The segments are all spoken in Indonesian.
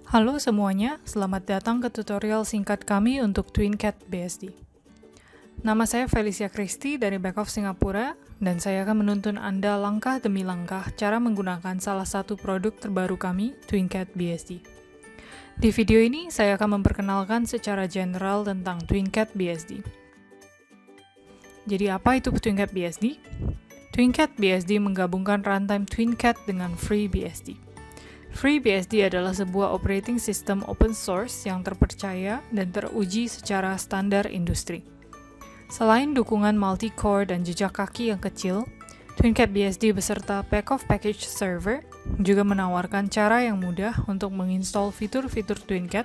Halo semuanya, selamat datang ke tutorial singkat kami untuk TwinCat BSD. Nama saya Felicia Christy dari Back of Singapura, dan saya akan menuntun Anda langkah demi langkah cara menggunakan salah satu produk terbaru kami, TwinCat BSD. Di video ini, saya akan memperkenalkan secara general tentang TwinCat BSD. Jadi apa itu TwinCat BSD? TwinCat BSD menggabungkan runtime TwinCat dengan FreeBSD. FreeBSD adalah sebuah operating system open source yang terpercaya dan teruji secara standar industri. Selain dukungan multi-core dan jejak kaki yang kecil, TwinCat BSD beserta Back of Package Server juga menawarkan cara yang mudah untuk menginstal fitur-fitur TwinCat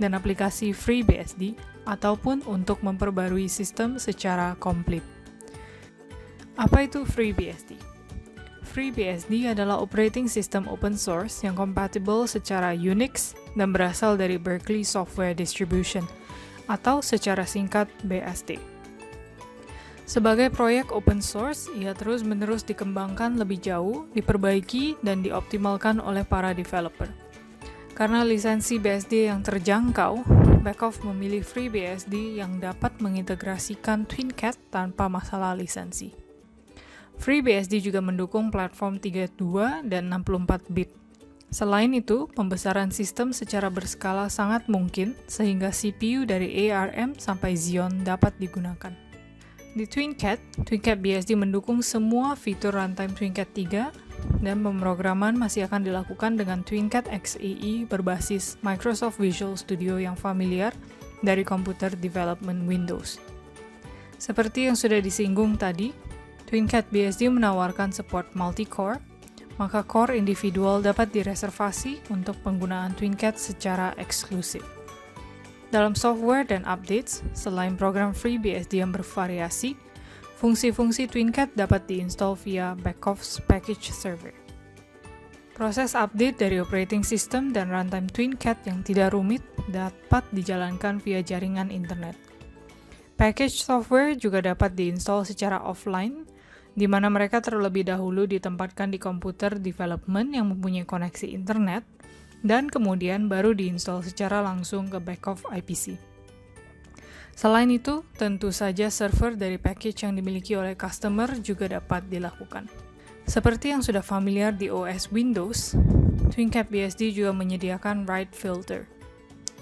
dan aplikasi FreeBSD ataupun untuk memperbarui sistem secara komplit. Apa itu FreeBSD? FreeBSD adalah operating system open source yang kompatibel secara Unix dan berasal dari Berkeley Software Distribution, atau secara singkat BSD. Sebagai proyek open source, ia terus-menerus dikembangkan lebih jauh, diperbaiki, dan dioptimalkan oleh para developer. Karena lisensi BSD yang terjangkau, Backoff memilih FreeBSD yang dapat mengintegrasikan TwinCat tanpa masalah lisensi. FreeBSD juga mendukung platform 32 dan 64-bit. Selain itu, pembesaran sistem secara berskala sangat mungkin sehingga CPU dari ARM sampai Xeon dapat digunakan. Di TwinCat BSD mendukung semua fitur runtime TwinCat 3 dan pemrograman masih akan dilakukan dengan TwinCat XAE berbasis Microsoft Visual Studio yang familiar dari komputer development Windows. Seperti yang sudah disinggung tadi, TwinCat BSD menawarkan support multi-core, maka core individual dapat direservasi untuk penggunaan TwinCat secara eksklusif. Dalam software dan updates, selain program FreeBSD yang bervariasi, fungsi-fungsi TwinCat dapat diinstal via Backoff's Package Server. Proses update dari operating system dan runtime TwinCat yang tidak rumit dapat dijalankan via jaringan internet. Package software juga dapat diinstal secara offline, di mana mereka terlebih dahulu ditempatkan di komputer development yang mempunyai koneksi internet, dan kemudian baru diinstal secara langsung ke Backoff IPC. Selain itu, tentu saja server dari package yang dimiliki oleh customer juga dapat dilakukan. Seperti yang sudah familiar di OS Windows, TwinCat BSD juga menyediakan write filter.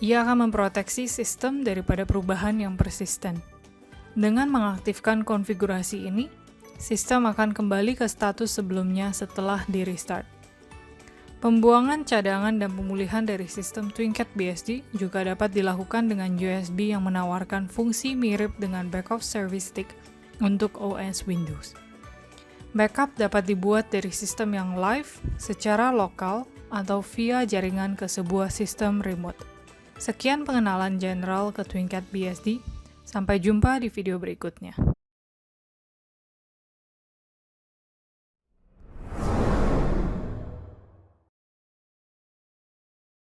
Ia akan memproteksi sistem daripada perubahan yang persisten. Dengan mengaktifkan konfigurasi ini, sistem akan kembali ke status sebelumnya setelah di-restart. Pembuangan cadangan dan pemulihan dari sistem TwinCat BSD juga dapat dilakukan dengan USB yang menawarkan fungsi mirip dengan Backoff Service Stick untuk OS Windows. Backup dapat dibuat dari sistem yang live, secara lokal, atau via jaringan ke sebuah sistem remote. Sekian pengenalan general ke TwinCat BSD. Sampai jumpa di video berikutnya.